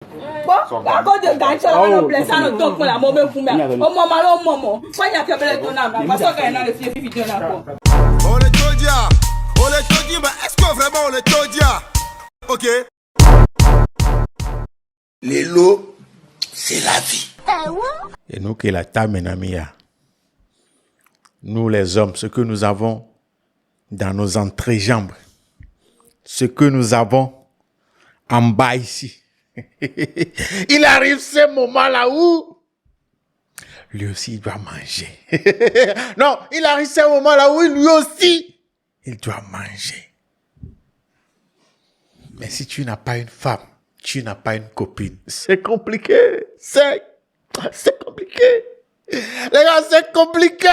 Bon, à cause de gars, ça va nous blesser à notre tour, la mauvaise fumée. Au moment là, au moment. Quand il y a fait belle ton âme, parce qu'il y a une fille vidéo là. On est Todia, mais est-ce que vraiment on est Todia? Ok. Les lots, c'est la vie. Et nous, qui la tamenamia, nous les hommes, ce que nous avons dans nos entrejambes, ce que nous avons en bas ici, il arrive ce moment-là où lui aussi il doit manger. Non, il arrive ce moment-là où lui aussi il doit manger. Mais si tu n'as pas une femme, tu n'as pas une copine, c'est compliqué. C'est compliqué. Les gars, c'est compliqué.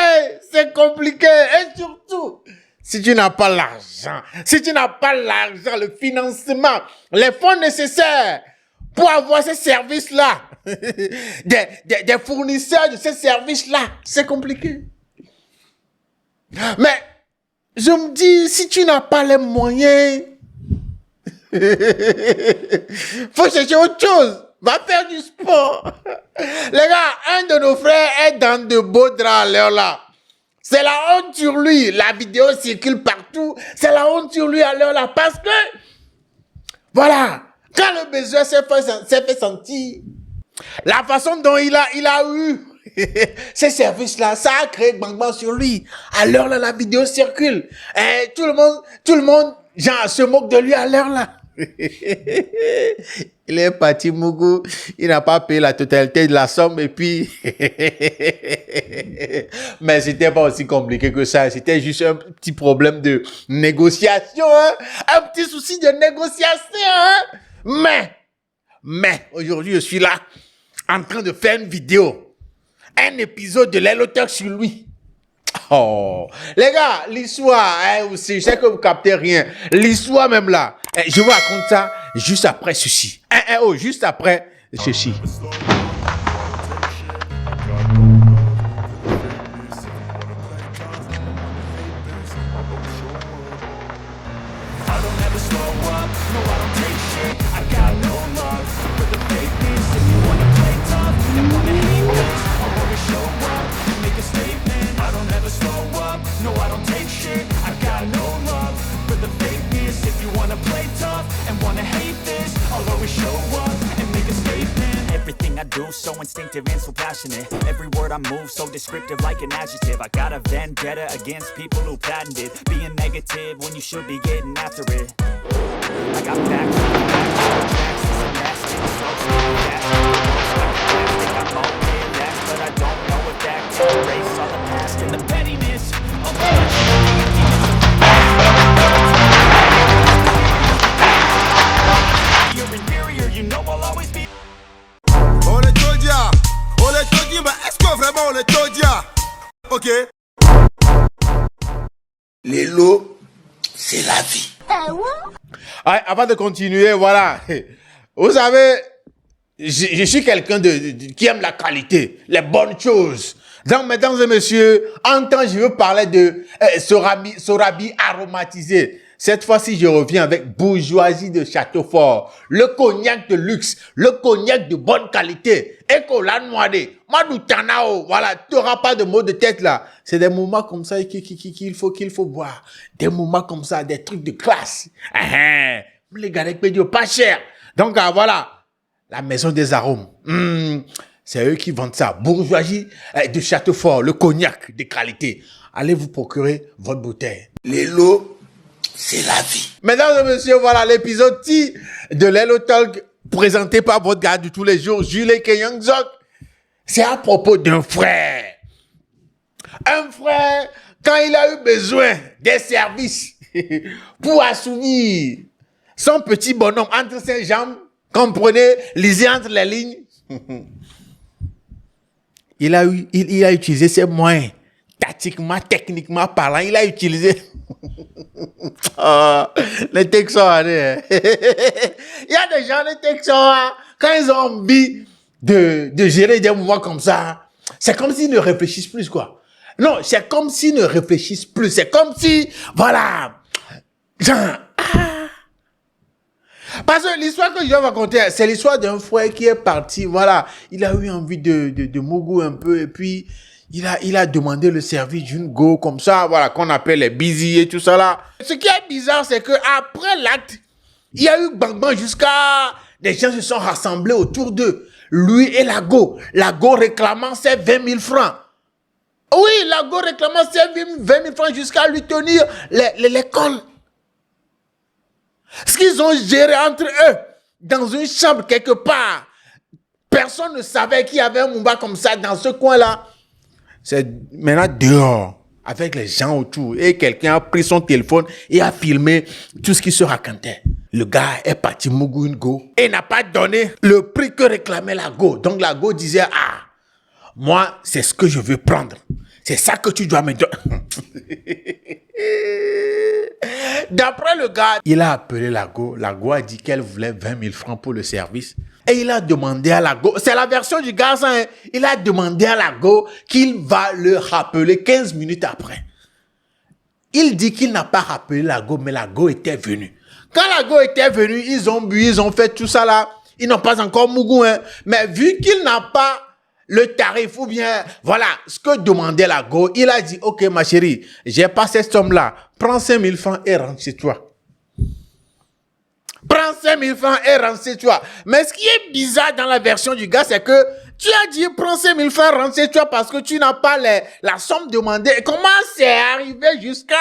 Et surtout, si tu n'as pas l'argent, le financement, les fonds nécessaires pour avoir ces services-là, des fournisseurs de ces services-là, c'est compliqué. Mais je me dis, si tu n'as pas les moyens, faut chercher autre chose. Va faire du sport. Les gars, un de nos frères est dans de beaux draps à l'heure là. C'est la honte sur lui. La vidéo circule partout. C'est la honte sur lui à l'heure là. Parce que, voilà, quand le besoin s'est fait sentir, la façon dont il a eu ces services-là, ça a créé bang bang sur lui. À l'heure là, la vidéo circule. Et tout le monde, genre, se moque de lui à l'heure là. Il est parti, Mougou. Il n'a pas payé la totalité de la somme et puis... Mais c'était pas aussi compliqué que ça. C'était juste un petit problème de négociation, hein? Un petit souci de négociation, hein? Mais, aujourd'hui, je suis là, en train de faire une vidéo. Un épisode de l'Elotalk sur lui. Oh, les gars, l'histoire, aussi, je sais que vous captez rien. L'histoire même là, je vous raconte ça juste après ceci. Juste après ceci. Everything I do so instinctive and so passionate. Every word I move so descriptive like an adjective. I got a vendetta against people who patented being negative when you should be getting after it. I got facts, but I don't know if that can erase all the past and the pettiness of you're inferior, you know I'll always be. On est Todia, mais est-ce que vraiment on est Todia? Ok. Les lots, c'est la vie. Ouais, avant de continuer, voilà. Vous savez, je suis quelqu'un qui aime la qualité, les bonnes choses. Donc, mesdames et messieurs, en temps, je veux parler de Sorabi aromatisé. Cette fois-ci, je reviens avec Bourgeoisie de Châteaufort, le cognac de luxe, le cognac de bonne qualité. Écola Noiré, Madou Tanao, voilà, tu n'auras pas de mots de tête là. C'est des moments comme ça qu'il faut boire. Des moments comme ça, des trucs de classe. Les gars, pas cher. Donc, voilà, la maison des arômes. C'est eux qui vendent ça. Bourgeoisie de Châteaufort, le cognac de qualité. Allez vous procurer votre bouteille. Les lots, c'est la vie. Mesdames et messieurs, voilà l'épisode T de l'Elotalk présenté par votre gars de tous les jours, Jules Kenyangzok. C'est à propos d'un frère. Un frère, quand il a eu besoin des services pour assouvir son petit bonhomme entre ses jambes, comprenez, lisez entre les lignes, il a utilisé ses moyens. Tactiquement, techniquement parlant, il a utilisé les Texans. Il y a des gens, les Texans, quand ils ont envie de gérer des mouvements comme ça, c'est comme s'ils ne réfléchissent plus, quoi. Non, c'est comme s'ils ne réfléchissent plus. C'est comme si, voilà, genre, Parce que l'histoire que je vais raconter, c'est l'histoire d'un frère qui est parti, voilà. Il a eu envie de mougou un peu et puis il a demandé le service d'une go comme ça, voilà, qu'on appelle les busy et tout ça là. Ce qui est bizarre, c'est que après l'acte, il y a eu bang bang jusqu'à des gens se sont rassemblés autour d'eux. Lui et la go réclamant ses 20 000 francs. Oui, la go réclamant ses 20 000 francs jusqu'à lui tenir l'école. Ce qu'ils ont géré entre eux, dans une chambre quelque part, personne ne savait qu'il y avait un Mumba comme ça dans ce coin-là. C'est maintenant dehors, avec les gens autour. Et quelqu'un a pris son téléphone et a filmé tout ce qui se racontait. Le gars est parti mougou une go et n'a pas donné le prix que réclamait la go. Donc la go disait, ah, moi, c'est ce que je veux prendre. C'est ça que tu dois me donner. D'après le gars, il a appelé la go. La go a dit qu'elle voulait 20 000 francs pour le service. Et il a demandé à la go, c'est la version du gars, hein, il a demandé à la go qu'il va le rappeler 15 minutes après. Il dit qu'il n'a pas rappelé la go, mais la go était venue. Quand la go était venue, ils ont bu, ils ont fait tout ça là. Ils n'ont pas encore mougou, hein. Mais vu qu'il n'a pas le tarif ou bien, voilà, ce que demandait la go, il a dit, ok ma chérie, j'ai pas cette somme-là, prends 5 000 francs et rentre chez toi. Prends 5 000 francs et rentre chez toi. Mais ce qui est bizarre dans la version du gars, c'est que tu as dit, prends 5 000 francs, rentre chez toi parce que tu n'as pas la somme demandée. Et comment c'est arrivé jusqu'à...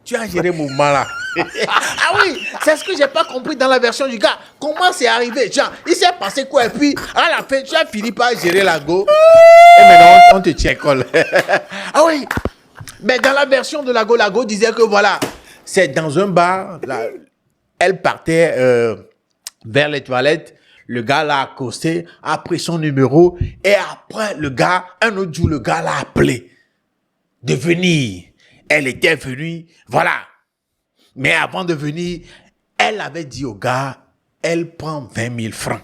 Tu as géré mon mouvement là. Ah oui, c'est ce que j'ai pas compris dans la version du gars. Comment c'est arrivé? Genre, il s'est passé quoi? Et puis, à la fin, tu as fini par gérer la go. Et maintenant, on te tient colle. Ah oui. Mais dans la version de la go disait que voilà, c'est dans un bar. Là, elle partait vers les toilettes. Le gars l'a accosté, a pris son numéro. Et après, un autre jour, le gars l'a appelé de venir. Elle était venue, voilà. Mais avant de venir, elle avait dit au gars, elle prend 20 000 francs.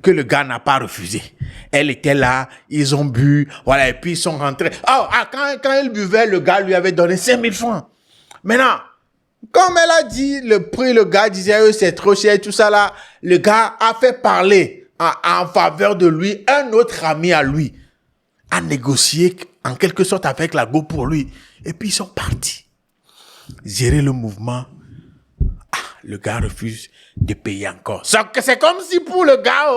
Que le gars n'a pas refusé. Elle était là, ils ont bu, voilà, et puis ils sont rentrés. Quand elle buvait, le gars lui avait donné 5 000 francs. Maintenant, comme elle a dit le prix, le gars disait, c'est trop cher, tout ça là. Le gars a fait parler en faveur de lui, un autre ami à lui, a négocié en quelque sorte avec la go pour lui. Et puis ils sont partis. Gérer le mouvement. Ah, le gars refuse de payer encore. C'est comme si pour le gars,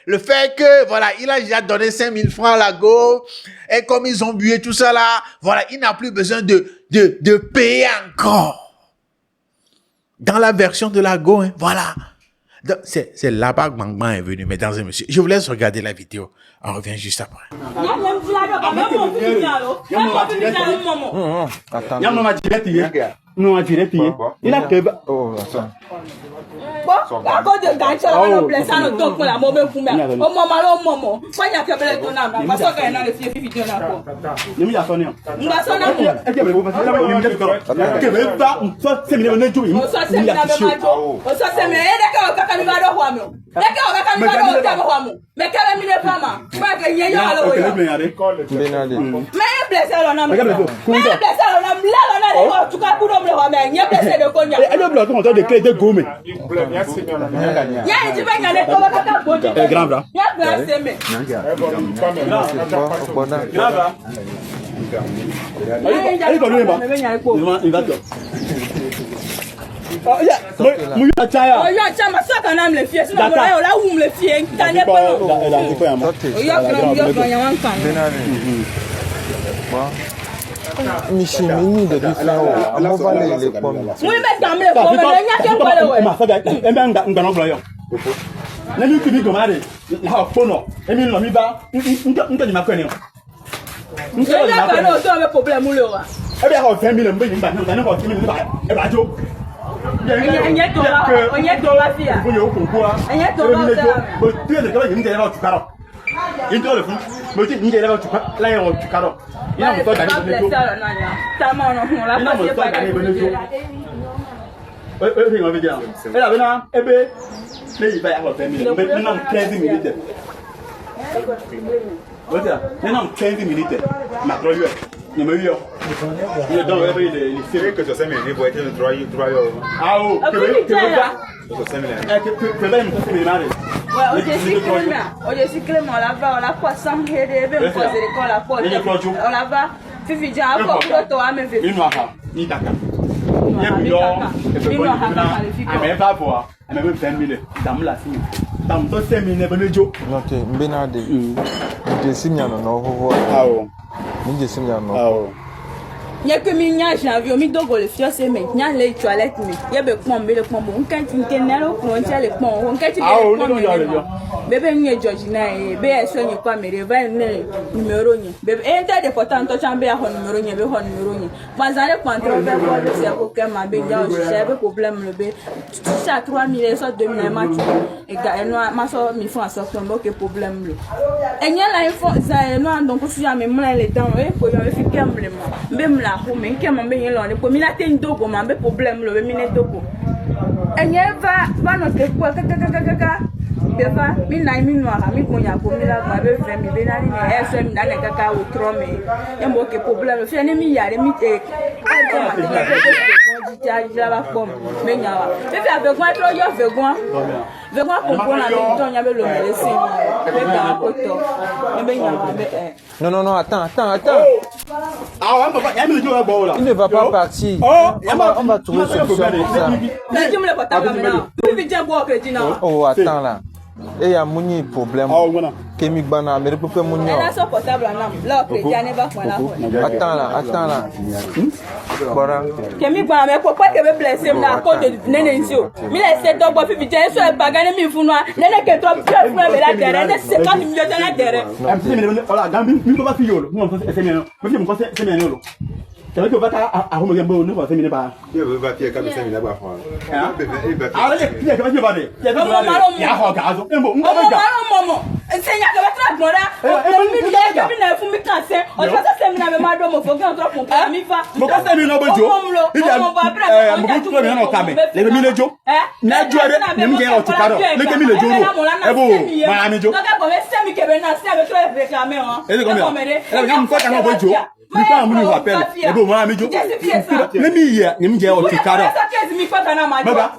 le fait que, voilà, il a déjà donné 5 000 francs à la go. Et comme ils ont bu et tout ça là, voilà, il n'a plus besoin de payer encore. Dans la version de la go, hein, voilà. C'est là-bas que Bang Bang est venu, mesdames et messieurs. Je vous laisse regarder la vidéo. On revient juste après. Non, tu l'as payé. Il a que... Oh, ça. Bon, à cause de gars, ça va blesser à notre tour pour la mauvaise fumée. Au moment, quand il y a fait le ton âme, parce qu'il y a le fief vidéo là. Il y a sonné. On va sonner. Est-ce que vous passez là, il me dit que vous pas, soit c'est mieux de jouer. Soit c'est mieux de jouer. Soit c'est mieux. Et d'accord, quand il va le roi, d'accord, quand il va le roi, mais quand il n'est pas mal, moi que il y a le roi. Mais blessé à l'homme. Mais blessé à l'homme. Là, on a en tout cas pour l'homme le roi, mais il y a blessé de cognac. Et le bloc, on a des clés de gomme. Grand bras. Michimini de différents. On va les pommes. Oui, mais quand même, on va y aller pour le ouais. Ma femme, elle m'a un bloyant. La nuit qui dit comment aller, la phono, et mille nomi ba, une ma connaît. Il y a pas de problème ou le roi. Eh bien, on fait 1000 mbé, on va pas 10 000 ba, et ba jo. On y est dans la fille. On y est au concours. On y est dans la fille. Tu es de quoi il me dit là tu caro. Il doit le fou. Me dit il est là tu là tu caro. Il a pas d'aller de ça m'a on l'a pas fait. On veut dire. Et là maintenant, eh ben, mais il va y avoir 20 000. Maintenant 15 minutes. Maintenant 15 minutes. Ma droit. Il m'a eu. Il est dans les séries que ça s'est mis pour être le droit. Ah oh, que Ouais, je suis Clément, là-bas, on la quoi, sans aider, on la porte. On la va, Fifi, j'ai encore photo à me faire. Il y a que mes janvier, mi dogo le fios et mes nias les toilettes, mais il y a beaucoup de pommes. On quand tu n'es pas on tient les pommes. On quand tu bébé n'y Georgina et bé soigne pas mes revers numéro ni. Bébé est important to chamber à numéro ni, be numéro ni. Pas aller contre le c'est aucun ma bé j'ai problème le bé. Ça 3000 ça 2000 match et gars moi ma so mi font sortir aucun problème le. Et n'y a la info ça non donc si jamais moi les dents et pour y faire problème. Même là mais qui m'a bien là pour mina ten dogo m'a be problème le mina dogo. Et n'y va notre quoi kaka Deva, mi na mi noir, mi konya ko mi la ba be frère mi be na ni e so mi na le kaka o tro me. E mo ke problème fi ene mi yare mi te. A ko ma te le ko di ja ba pom. Me nya wa. Be fi avegon tro yo vegon. Vegon ko ko na mi to nya be lo me sin. Be ka ko to. E be nya wa be Non, attends. Ah, Il ne va pas partir. On va trouver solution pour ça. Oh, attends là. Et il y a un problème. Kémy Bana, mais pourquoi mon nom? Attends là. Kémy Bana, mais pourquoi tu veux blesser à cause de Nénenzio? Mais laissez donc pour faire sur le bagage de Mifounois. Néné que toi, tu as fait la terre, c'est quand tu me donnes la terre. Voilà, Gambi, nous ne pouvons pas faire yolo. Nous, on fait c'est mieux. Nous, on fait c'est mieux. C'est vrai que va à Rome Gambo, nous, on fait mieux pas. Il va pas faire comme ça, il va pas faire. Ah, il y a comment tu vas dire? Il y a comment il y a un gaz. Un bon, c'est n'y a que votre bonheur. On va ça c'est une madame au fond quand on prend mi fa. Mon cas c'est une bonne joie. Il y a mon gars tout bien en camé. Les mille jours. Na joie, même gain au tukaro. Les mille jours. Et bon, ma ami jo. Donc comme c'est mi que ben na c'est avec toi réclamer hein. Et combien? Elle vient me faire un bon jour. Mi fa mu rappel. Et bon, ma ami jo. Les mille, ni me gain au tukaro. Ça qu'est-ce mi fa kana ma joie.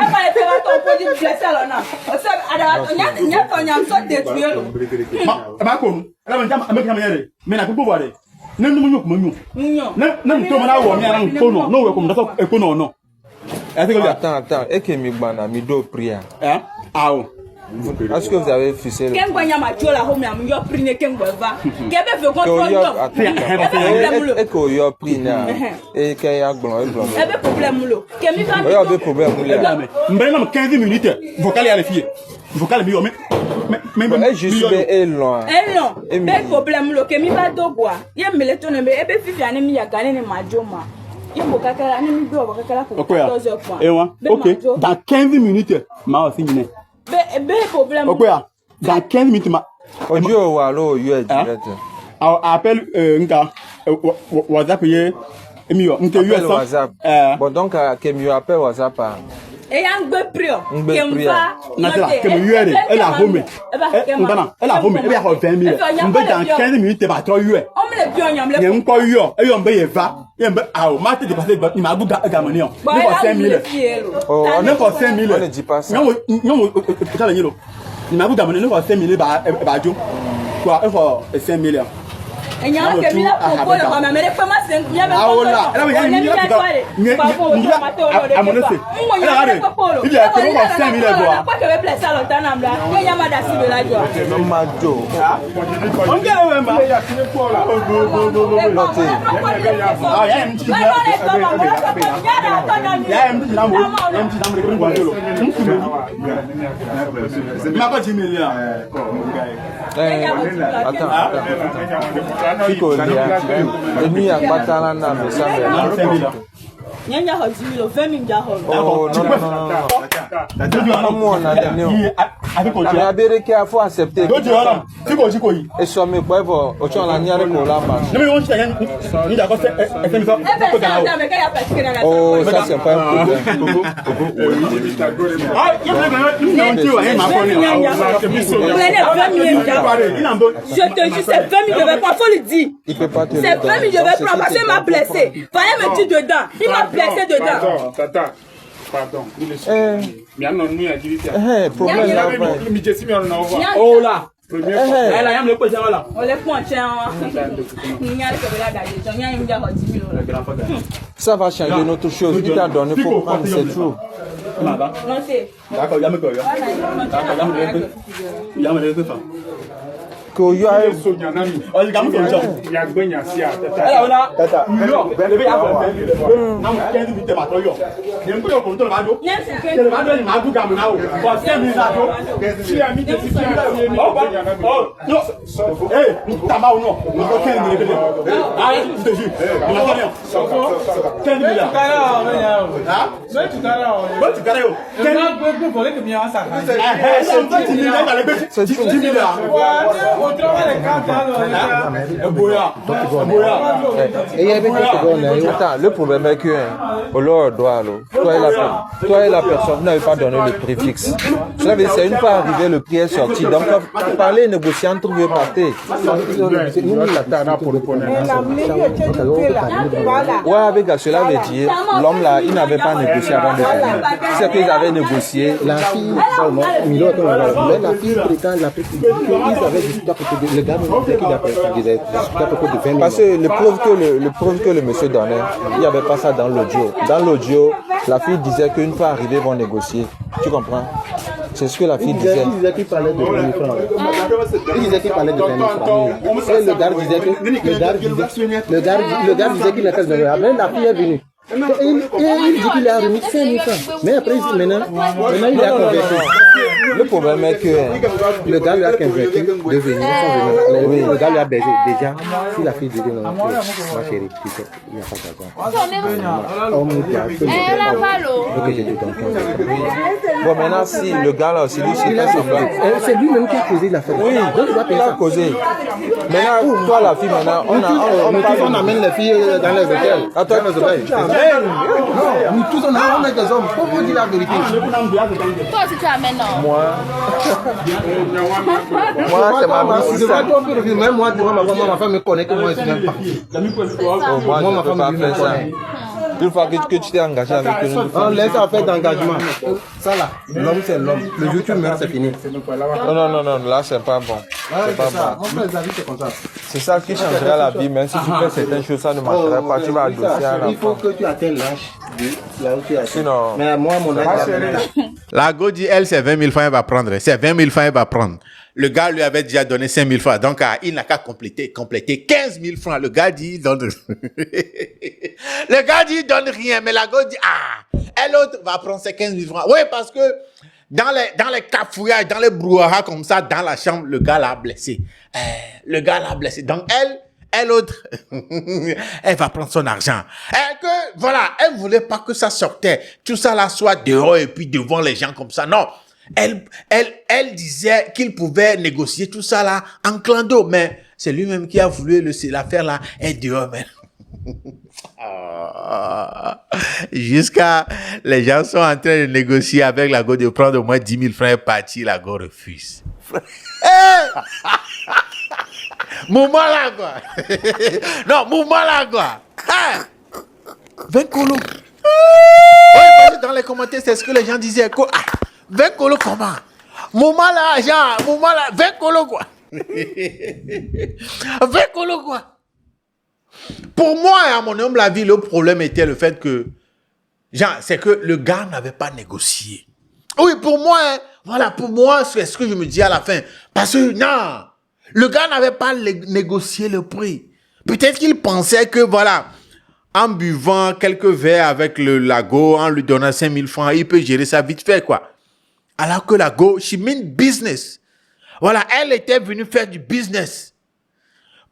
Elle va être là ton produit blessé là non. Ça ada on y a ton yam so détruire lo. Ma ko. Elle va me avec caméra. Mais na ko voir. Nem no munyo ko munyo. Nem to mana wo mi ara ko no. No we ko ndaso e ko no no. Attends. Et Kémy Bana, mi do prière. Hein? Ah. Est-ce que vous avez fixé le... Qu'est-ce que vous avez fait là? Vous avez pris le qu'est-ce que vous avez fait? Qu'est-ce que vous avez fait? Et que vous avez pris là. Et qu'il y a un problème. Il y a un problème. Il y a un problème. Mais 15 minutes, vocal y a les filles. Vocal mieux. Mais je suis loin. Mais problème là, que mi va do bois. Il y a me ton mais ebe fifi ani mi ya gane ni majoma. Il mo kakala ani mi do kakala ko 14 points. Et moi, OK. Dans 15 minutes, ma aussi mine. Be problème. OK. Dans 15 minutes ma. Aujourd'hui au allo, you est direct. Appelle nka WhatsApp yé. Emi yo, nka US WhatsApp. Bon donc Kémy appelle WhatsApp. Et un peu prier. Elle a home. Elle a home. Elle a 20 000. On va dans 15 minutes, tu vas toi. On me le pion, on me le. Il y a encore eu. Et on va y va. Il y a ah, on m'a dit de passer. Il m'a goûté à Gamoni. On va 5 000. On n'a pas 5 000. On ne dit pas ça. Non, il m'a goûté à Gamoni. On va 5 000. Bah, quoi, il faut 5 000. Et il y a un peu de propos de ma mère, pas ma sœur, il y a un peu Fico lia. E mi akpatala na me sabe. Nyanya ho 10 000, 20 000 ho. Oh non. Mais abere ki afo accepter. Et so me po evo o chon la nyare ko la ma. Oh, ça c'est pas un problème. Je te dis, c'est 20 000, je vais pas, faut le dire. Il peut pas te le dire. C'est 20 000, je vais prendre parce qu'il m'a blessé. Fallait me tuer dedans. Il m'a blessé dedans. Tata, pardon. Problème là. Oh là. On les Ça va changer notre chose. Il t'a donné pour prendre, c'est tout. D'accord, Le problème est que toi et la personne, vous n'avez pas donné le préfixe. Cela veut dire c'est une fois arrivé, le prix est sorti. Donc, parler, négocier entre vous et partez. Ouais, avec cela veut dire, l'homme là, il n'avait pas négocié avant de venir. C'est qu'ils avaient négocié. La fille, la fille prétend qu'ils avaient discuté à propos de le gars parce que le preuve que le monsieur donnait, il n'y avait pas ça dans l'audio. Dans l'audio, la fille disait qu'une fois arrivés, ils vont négocier. Tu comprends? C'est ce que la fille disait. Il disait qu'il parlait de 20 000 francs. Il disait qu'il parlait de 20 000 francs. Et le gars disait que le gars disait qu'il n'était pas venu. Après, la fille est venue. Et il dit qu'il a remis 5 000 francs. Mais après, maintenant il a converti. Le problème est que le gars lui a convaincu de venir. Oui, le gars lui a baisé. Déjà, si la fille dit non, ma chérie, tu sais, il n'y a pas d'argent. Bon, maintenant, si le gars là aussi, c'est lui-même qui a causé l'affaire. Oui, il a causé. Maintenant, toi, la fille, maintenant, on amène les filles dans les hôtels. Attends, nous tous, on est des hommes. Pourquoi dire la vérité? Toi aussi, tu amènes, non? Moi, c'est ma mission. Même moi, ma femme me connaît que moi, je n'aime pas. Moi, je ne peux pas faire ça. Une fois que tu t'es engagé avec eux, on laisse en fait d'engagement. Ça là, l'homme c'est l'homme. Le jour où tu meurs, c'est fini. Non, là c'est pas bon. C'est pas bon. C'est ça qui changera la vie, même si tu fais certaines choses, ça ne marchera pas. Tu vas adosser à la Il faut que tu atteignes l'âge. Sinon, mais moi, mon âge. La go dit, elle, c'est 20 000 francs, elle va prendre. C'est 20 000 francs, elle va prendre. Le gars lui avait déjà donné 5 000 francs. Donc, il n'a qu'à compléter 15 000 francs. Le gars dit, il donne. Le gars dit, il donne rien. Mais la go dit, elle autre va prendre ses 15 000 francs. Oui, parce que dans les cafouillages, dans les brouhahas comme ça, dans la chambre, le gars l'a blessé. Le gars l'a blessé. Donc, elle autre, elle va prendre son argent. Elle voulait pas que ça sortait. Tout ça là soit dehors et puis devant les gens comme ça. Non. Elle disait qu'il pouvait négocier tout ça là en clando, mais c'est lui-même qui a voulu l'affaire là être dehors, mais jusqu'à les gens sont en train de négocier avec la go de prendre au moins 10 000 francs et partir, la go refuse. Mouvement là quoi. Non, mouvement là quoi. 20 colos. Oui, parce que dans les commentaires, c'est ce que les gens disaient. 20 colos comment? Mouvement là, genre, mouvement là, 20 colos quoi. 20 colos quoi. Pour moi, à mon humble avis, le problème était le fait que, genre, c'est que le gars n'avait pas négocié. Oui, pour moi, voilà, pour moi, c'est ce que je me dis à la fin. Parce que, non, le gars n'avait pas négocié le prix. Peut-être qu'il pensait que, voilà, en buvant quelques verres avec le lago, en lui donnant 5 000 francs, il peut gérer ça vite fait, quoi. Alors que la go, she mean business. Voilà, elle était venue faire du business.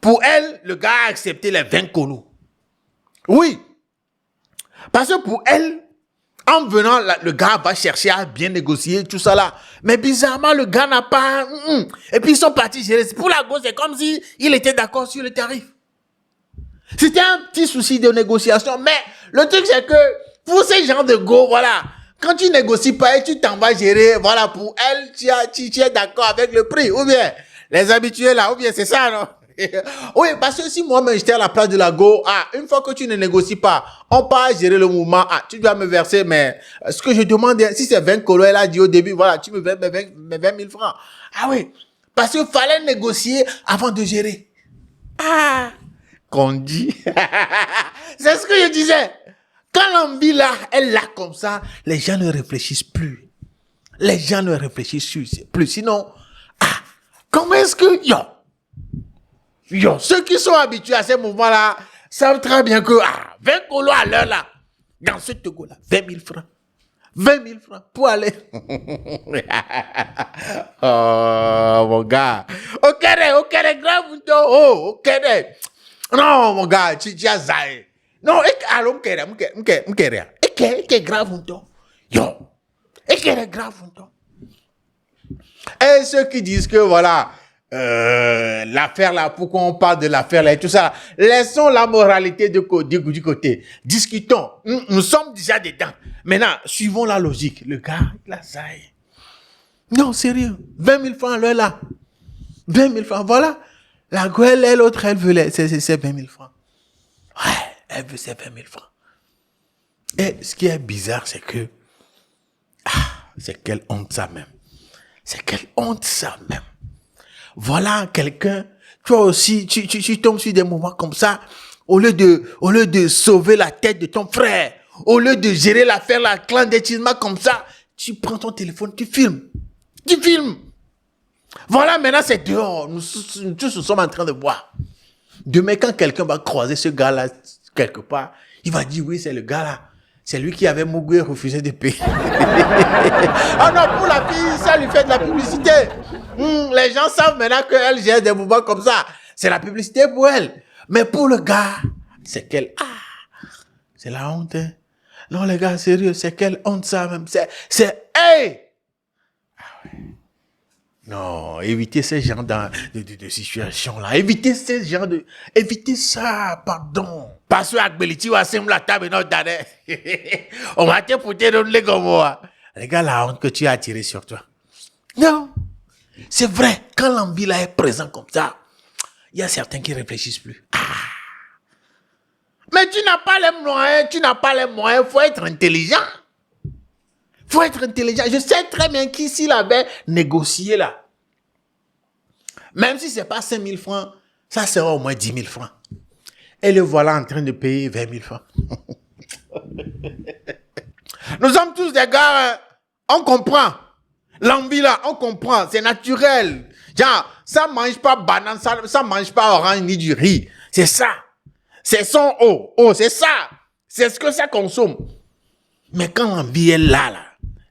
Pour elle, le gars a accepté les 20 colos. Oui. Parce que pour elle, en venant, le gars va chercher à bien négocier tout ça là. Mais bizarrement, le gars n'a pas... Et puis ils sont partis gérer. Pour la go, c'est comme si il était d'accord sur le tarif. C'était un petit souci de négociation. Mais le truc, c'est que pour ces gens de go, voilà... Quand tu négocies pas et tu t'en vas gérer, voilà, pour elle, tu es d'accord avec le prix. Ou bien, les habitués là, ou bien c'est ça, non? Oui, parce que si moi-même j'étais à la place de la Go, une fois que tu ne négocies pas, on part gérer le mouvement, tu dois me verser, mais ce que je demande, si c'est 20 colos, elle a dit au début, voilà, tu me verses 20 000 francs. Ah oui, parce qu'il fallait négocier avant de gérer. Qu'on dit. C'est ce que je disais. Quand l'envie là, elle l'a comme ça, les gens ne réfléchissent plus. Les gens ne réfléchissent plus. Sinon, comment est-ce que... ceux qui sont habitués à ces mouvements-là savent très bien que 20 colos à l'heure là, dans ce Togo-là, 20 000 francs. 20 000 francs pour aller. Oh, mon gars. Ok, grave. Ok. Non, mon gars, tu as zaï. Non, allons, grave. Yo. Grave. Et ceux qui disent que voilà, l'affaire là, pourquoi on parle de l'affaire là et tout ça, laissons la moralité du côté. Discutons. Nous sommes déjà dedans. Maintenant, suivons la logique. Le gars, il a ça. Non, sérieux. 20 000 francs, là, là. 20 000 francs, voilà. La gueule, l'autre, elle veut c'est 20 000 francs. Ouais, elle veut ses 20 000 francs. Et ce qui est bizarre, c'est que, c'est quelle honte ça même. C'est quelle honte ça même. Voilà quelqu'un, toi aussi, tu tombes sur des moments comme ça, au lieu de sauver la tête de ton frère, au lieu de gérer l'affaire là, clandestinement comme ça, tu prends ton téléphone, tu filmes. Voilà, maintenant c'est dehors, nous tous nous sommes en train de voir. Demain, quand quelqu'un va croiser ce gars-là quelque part, il va dire oui, c'est le gars-là. C'est lui qui avait Mougoué refusé de payer. Ah non, pour la fille, ça lui fait de la publicité. Les gens savent maintenant qu'elle gère des mouvements comme ça. C'est la publicité pour elle. Mais pour le gars, c'est quelle... c'est la honte. Hein? Non, les gars, sérieux, c'est quelle honte ça même. Hey! Non, évitez ces genres de situations-là. Évitez ces genres de... Évitez ça, pardon. Parce que Akbeliti va s'aimer la table et notre dame. On va te foutre dans les gommois. Regarde la honte que tu as attirée sur toi. Non. C'est vrai, quand l'envie là est présent comme ça, il y a certains qui réfléchissent plus. Mais tu n'as pas les moyens, faut être intelligent. Je sais très bien qu'ici, là, ben, négocier là. Même si c'est pas 5 000 francs, ça sera au moins 10 000 francs. Et le voilà en train de payer 20 000 francs. Nous sommes tous des gars, on comprend. L'envie là, on comprend, c'est naturel. Genre, ça mange pas banane, ça mange pas orange ni du riz. C'est ça. C'est son eau. C'est ça. C'est ce que ça consomme. Mais quand l'envie est là,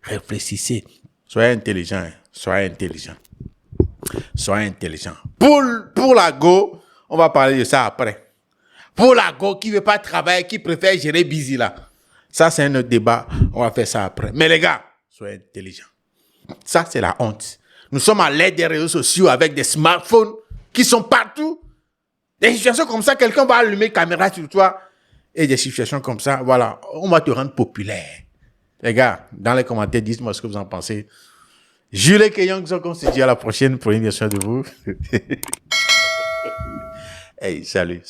réfléchissez. Soyez intelligent. Pour la go, on va parler de ça après. Pour la go qui veut pas travailler, qui préfère gérer busy là. Ça, c'est un autre débat. On va faire ça après. Mais les gars, soyez intelligents. Ça, c'est la honte. Nous sommes à l'aide des réseaux sociaux avec des smartphones qui sont partout. Des situations comme ça, quelqu'un va allumer la caméra sur toi. Et des situations comme ça, voilà, on va te rendre populaire. Les gars, dans les commentaires, dites-moi ce que vous en pensez. Jules Keyong, on se dit à la prochaine pour une version de vous. Hey, salut.